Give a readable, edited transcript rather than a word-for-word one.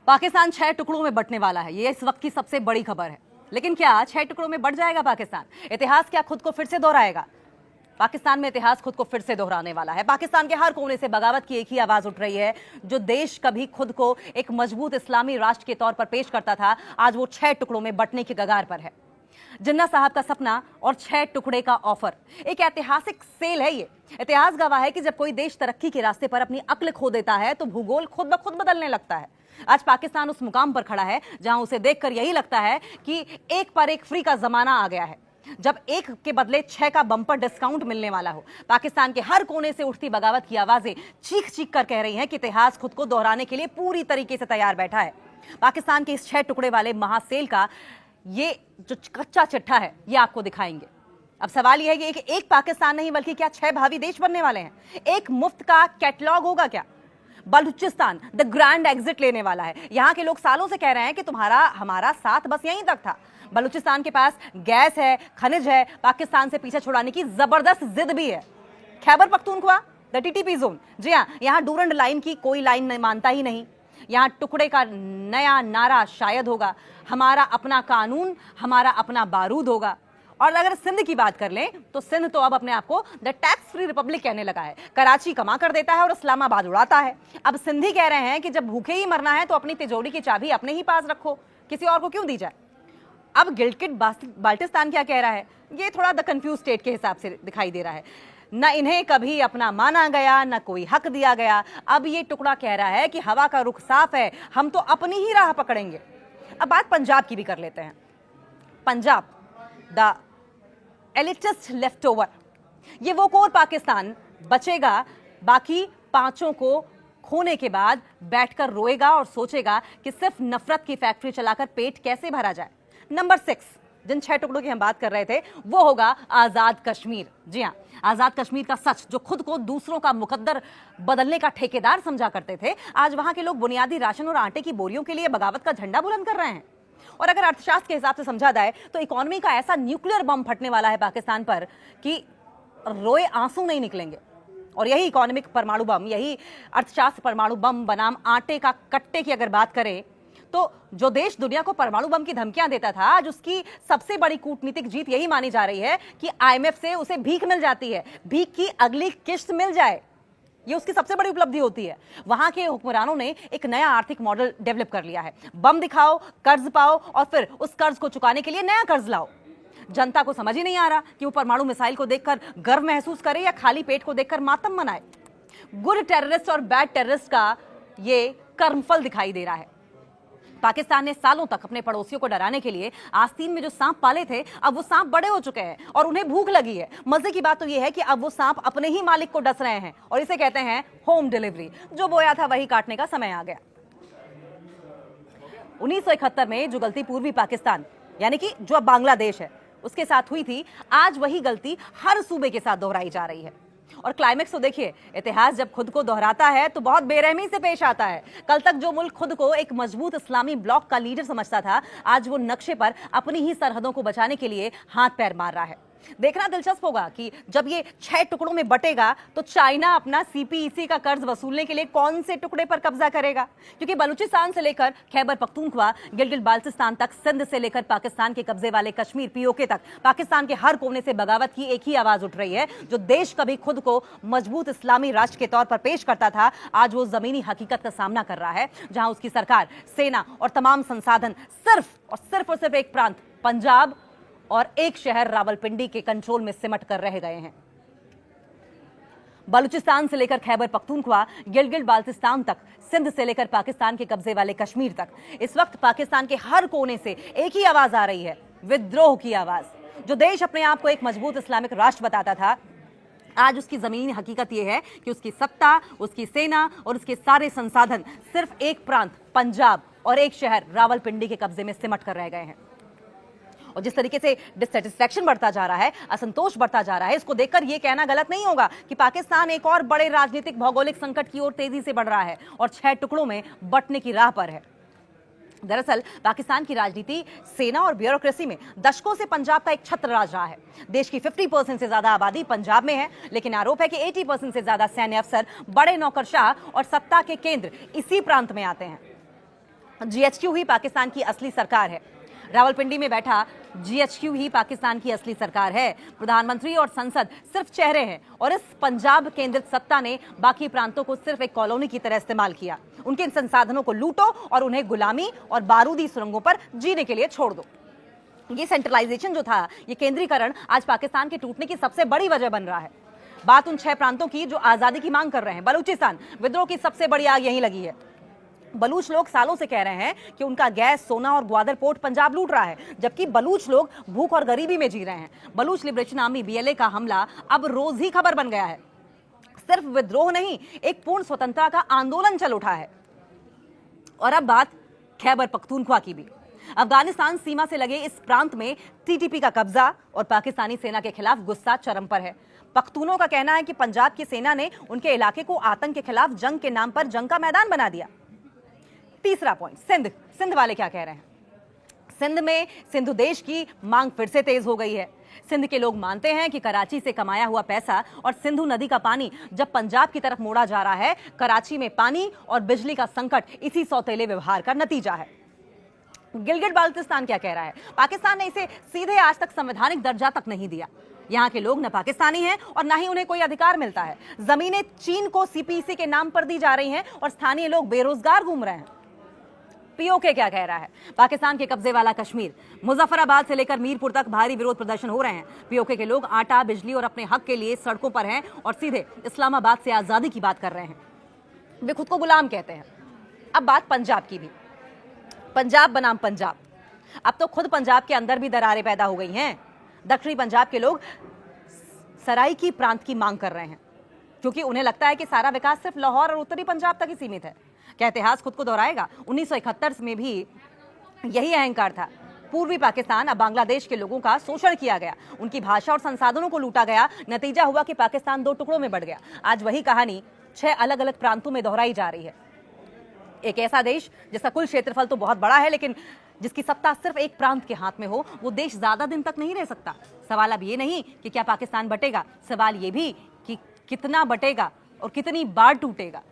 पाकिस्तान 6 टुकड़ों में बंटने वाला है, ये इस वक्त की सबसे बड़ी खबर है। लेकिन क्या 6 टुकड़ों में बंट जाएगा पाकिस्तान? इतिहास क्या खुद को फिर से दोहराएगा? पाकिस्तान में इतिहास खुद को फिर से दोहराने वाला है। पाकिस्तान के हर कोने से बगावत की एक ही आवाज उठ रही है। जो देश कभी खुद को एक मजबूत इस्लामी राष्ट्र के तौर पर पेश करता था, आज वो 6 टुकड़ों में बंटने के कगार पर है। जिन्ना साहब का सपना और 6 टुकड़े का ऑफर, एक ऐतिहासिक सेल है। ये इतिहास गवाह है कि जब कोई देश तरक्की के रास्ते पर अपनी अक्ल खो देता है तो भूगोल खुद ब खुद बदलने लगता है। आज पाकिस्तान उस मुकाम पर खड़ा है जहां उसे देखकर यही लगता है कि एक पर एक फ्री का जमाना आ गया है, जब एक के बदले 6 का बम्पर डिस्काउंट मिलने वाला हो। पाकिस्तान के हर कोने से उठती बगावत की आवाजें चीख चीख कर कह रही हैं कि इतिहास खुद को दोहराने के लिए पूरी तरीके से तैयार बैठा है। पाकिस्तान के इस 6 टुकड़े वाले महासेल का ये जो कच्चा चिट्ठा है, ये आपको दिखाएंगे। अब सवाल यह है कि एक पाकिस्तान नहीं बल्कि क्या 6 भावी देश बनने वाले हैं? एक मुफ्त का कैटलॉग होगा क्या? बलूचिस्तान द ग्रैंड एग्जिट लेने वाला है। यहां के लोग सालों से कह रहे हैं कि तुम्हारा हमारा साथ बस यहीं तक था। बलूचिस्तान के पास गैस है, खनिज है, पाकिस्तान से पीछे छुड़ाने की जबरदस्त जिद भी है। Khyber Pakhtunkhwa the TTP zone, जी हां, यहां डूरंड लाइन की कोई लाइन मानता ही नहीं। यहां टुकड़े का नया नारा शायद होगा, हमारा अपना कानून, हमारा अपना बारूद होगा। और अगर सिंध की बात कर लें तो सिंध तो अब अपने आप को द टैक्स फ्री रिपब्लिक कहने लगा है। कराची कमा कर देता है और इस्लामाबाद उड़ाता है। अब सिंधी कह रहे हैं कि जब भूखे ही मरना है तो अपनी तिजोरी की चाबी अपने ही पास रखो, किसी और को क्यों दी जाए। अब गिलगिट बाल्टिस्तान क्या कह रहा है? ये थोड़ा द कंफ्यूज स्टेट के हिसाब से दिखाई दे रहा है। न इन्हें कभी अपना माना गया, न कोई हक दिया गया। अब ये टुकड़ा कह रहा है कि हवा का रुख साफ है, हम तो अपनी ही राह पकड़ेंगे। अब बात पंजाब की भी कर लेते हैं। Punjab the elitist left over, ये वो कोर पाकिस्तान बचेगा, बाकी 5 को खोने के बाद बैठकर रोएगा और सोचेगा कि सिर्फ नफरत की फैक्ट्री चलाकर पेट कैसे भरा जाए। नंबर 6, जिन 6 टुकड़ों की हम बात कर रहे थे, वो होगा आजाद कश्मीर। जी हां, आजाद कश्मीर का सच, जो खुद को दूसरों का मुकद्दर बदलने का ठेकेदार समझा करते थे, आज वहां के लोग बुनियादी राशन और आटे की बोरियों के लिए बगावत का झंडा बुलंद कर रहे हैं। और अगर अर्थशास्त्र के हिसाब से समझा जाए तो इकोनॉमी का ऐसा न्यूक्लियर बम फटने वाला है पाकिस्तान पर कि रोए आंसू नहीं निकलेंगे। और यही इकोनॉमिक परमाणु बम, यही अर्थशास्त्र परमाणु बम बनाम आटे का कट्टे की अगर बात करें तो जो देश दुनिया को परमाणु बम की धमकियां देता था, आज उसकी सबसे बड़ी कूटनीतिक जीत यही मानी जा रही है कि आईएमएफ से उसे भीख मिल जाती है, भीख की अगली किश्त मिल जाए, ये उसकी सबसे बड़ी उपलब्धि होती है। वहां के हुक्मरानों ने एक नया आर्थिक मॉडल डेवलप कर लिया है। बम दिखाओ, कर्ज पाओ और फिर उस कर्ज को चुकाने के लिए नया कर्ज लाओ। जनता को समझ ही नहीं आ रहा कि वो परमाणु मिसाइल को देखकर गर्व महसूस करे या खाली पेट को देखकर मातम मनाए। गुड टेररिस्ट और बैड टेररिस्ट का ये कर्मफल दिखाई दे रहा है। पाकिस्तान ने सालों तक अपने पड़ोसियों को डराने के लिए आस्तीन में जो सांप पाले थे, अब वो सांप बड़े हो चुके हैं और उन्हें भूख लगी है। मजे की बात तो ये है कि अब वो सांप अपने ही मालिक को डस रहे हैं और इसे कहते हैं होम डिलीवरी। जो बोया था वही काटने का समय आ गया। 1971 में जो गलती पूर्वी पाकिस्तान यानी कि जो अब बांग्लादेश है उसके साथ हुई थी, आज वही गलती हर सूबे के साथ दोहराई जा रही है। और क्लाइमेक्स तो देखिए, इतिहास जब खुद को दोहराता है तो बहुत बेरहमी से पेश आता है। कल तक जो मुल्क खुद को एक मजबूत इस्लामी ब्लॉक का लीडर समझता था, आज वो नक्शे पर अपनी ही सरहदों को बचाने के लिए हाथ पैर मार रहा है। देखना दिलचस्प होगा कि जब ये 6 टुकड़ों में बटेगा तो चाइना अपना सीपीईसी का कर्ज वसूलने के लिए कौन से टुकड़े पर कब्जा करेगा। क्योंकि बलूचिस्तान से लेकर खैबर पख्तूनख्वा, गिलगिट बाल्टिस्तान तक, सिंध से लेकर पाकिस्तान के कब्जे वाले कश्मीर पीओके तक, पाकिस्तान के हर कोने से बगावत की एक ही आवाज उठ रही है। जो देश कभी खुद को मजबूत इस्लामी राष्ट्र के तौर पर पेश करता था, आज वो जमीनी हकीकत का सामना कर रहा है, जहां उसकी सरकार, सेना और तमाम संसाधन सिर्फ एक प्रांत पंजाब और एक शहर रावलपिंडी के कंट्रोल में सिमट कर रह गए हैं। बलूचिस्तान से लेकर खैबर पख्तूनख्वा, गिलगिट बाल्टिस्तान तक, सिंध से लेकर पाकिस्तान के कब्जे वाले कश्मीर तक, इस वक्त पाकिस्तान के हर कोने से एक ही आवाज आ रही है, विद्रोह की आवाज। जो देश अपने आप को एक मजबूत इस्लामिक राष्ट्र बताता था, आज उसकी जमीनी हकीकत यह है कि उसकी सत्ता, उसकी सेना और उसके सारे संसाधन सिर्फ एक प्रांत पंजाब और एक शहर रावलपिंडी के कब्जे में सिमट कर रह गए हैं। और जिस तरीके से डिससैटिस्फैक्शन बढ़ता जा रहा है, असंतोष बढ़ता जा रहा है, इसको देखकर यह कहना गलत नहीं होगा कि पाकिस्तान एक और बड़े राजनीतिक भौगोलिक संकट की ओर तेजी से बढ़ रहा है और 6 टुकड़ों में बंटने की राह पर है। दरअसल पाकिस्तान की राजनीति, सेना और ब्यूरोक्रेसी में दशकों से पंजाब का एक छत्र राज रहा है। देश की 50% से ज्यादा आबादी पंजाब में है, लेकिन आरोप है कि 80% से ज्यादा सैन्य अफसर, बड़े नौकरशाह और सत्ता के केंद्र इसी प्रांत में आते हैं। जीएचक्यू ही पाकिस्तान की असली सरकार है। रावलपिंडी में बैठा जीएचक्यू ही पाकिस्तान की असली सरकार है। प्रधानमंत्री और संसद सिर्फ चेहरे हैं और इस पंजाब केंद्रित सत्ता ने बाकी प्रांतों को सिर्फ एक कॉलोनी की तरह इस्तेमाल किया। उनके इन संसाधनों को लूटो और उन्हें गुलामी और बारूदी सुरंगों पर जीने के लिए छोड़ दो। ये सेंट्रलाइजेशन जो था, ये केंद्रीकरण आज पाकिस्तान के टूटने की सबसे बड़ी वजह बन रहा है। बात उन 6 प्रांतों की जो आजादी की मांग कर रहे हैं। बलूचिस्तान विद्रोह की सबसे बड़ी आग यहीं लगी है। बलूच लोग सालों से कह रहे हैं कि उनका गैस, सोना और ग्वादर पोर्ट पंजाब लूट रहा है, जबकि बलूच लोग भूख और गरीबी में जी रहे हैं। बलूच लिबरेशन आर्मी बीएलए का हमला अब रोज ही खबर बन गया है। सिर्फ विद्रोह नहीं, एक पूर्ण स्वतंत्रता का आंदोलन चल उठा है। और अब बात खैबर पख्तूनख्वा की भी। अफगानिस्तान सीमा से लगे इस प्रांत में टीटीपी का कब्जा और पाकिस्तानी सेना के खिलाफ गुस्सा चरम पर है। पख्तूनों का कहना है कि पंजाब की सेना ने उनके इलाके को आतंक के खिलाफ जंग के नाम पर जंग का मैदान बना दिया। तीसरा पॉइंट, सिंध वाले क्या कह रहे हैं। सिंध में सिंधु देश की मांग फिर से तेज हो गई है। सिंध के लोग मानते हैं कि कराची से कमाया हुआ पैसा और सिंधु नदी का पानी जब पंजाब की तरफ मोड़ा जा रहा है, कराची में पानी और बिजली का संकट इसी सौतेले व्यवहार का नतीजा है। गिलगिट बाल्टिस्तान क्या कह रहा है। पाकिस्तान ने इसे सीधे आज तक संवैधानिक दर्जा तक नहीं दिया। यहाँ के लोग न पाकिस्तानी हैं और न ही उन्हें कोई अधिकार मिलता है। जमीनें चीन को सीपीसी के नाम पर दी जा रही हैं और स्थानीय लोग बेरोजगार घूम रहे हैं। पीओके क्या कह रहा है। पाकिस्तान के कब्जे वाला कश्मीर, मुजफ्फराबाद से लेकर मीरपुर तक भारी विरोध प्रदर्शन हो रहे हैं। पीओके के लोग आटा, बिजली और अपने हक के लिए सड़कों पर हैं और सीधे इस्लामाबाद से आजादी की बात कर रहे हैं। वे खुद को गुलाम कहते हैं। अब बात पंजाब की भी। पंजाब बनाम पंजाब, अब तो खुद पंजाब के अंदर भी दरारें पैदा हो गई हैं। दक्षिणी पंजाब के लोग सराइकी प्रांत की मांग कर रहे हैं, क्योंकि उन्हें लगता है कि सारा विकास सिर्फ लाहौर और उत्तरी पंजाब तक ही सीमित है। क्या इतिहास खुद को दोहराएगा? 1971 में भी यही अहंकार था। पूर्वी पाकिस्तान, अब बांग्लादेश के लोगों का शोषण किया गया, उनकी भाषा और संसाधनों को लूटा गया। नतीजा हुआ कि पाकिस्तान 2 टुकड़ों में बढ़ गया। आज वही कहानी 6 अलग अलग प्रांतों में दोहराई जा रही है। एक ऐसा देश जिसका कुल क्षेत्रफल तो बहुत बड़ा है, लेकिन जिसकी सत्ता सिर्फ एक प्रांत के हाथ में हो, वो देश ज्यादा दिन तक नहीं रह सकता। सवाल अब ये नहीं कि क्या पाकिस्तान बटेगा, सवाल ये भी कि कितना बटेगा और कितनी बार टूटेगा।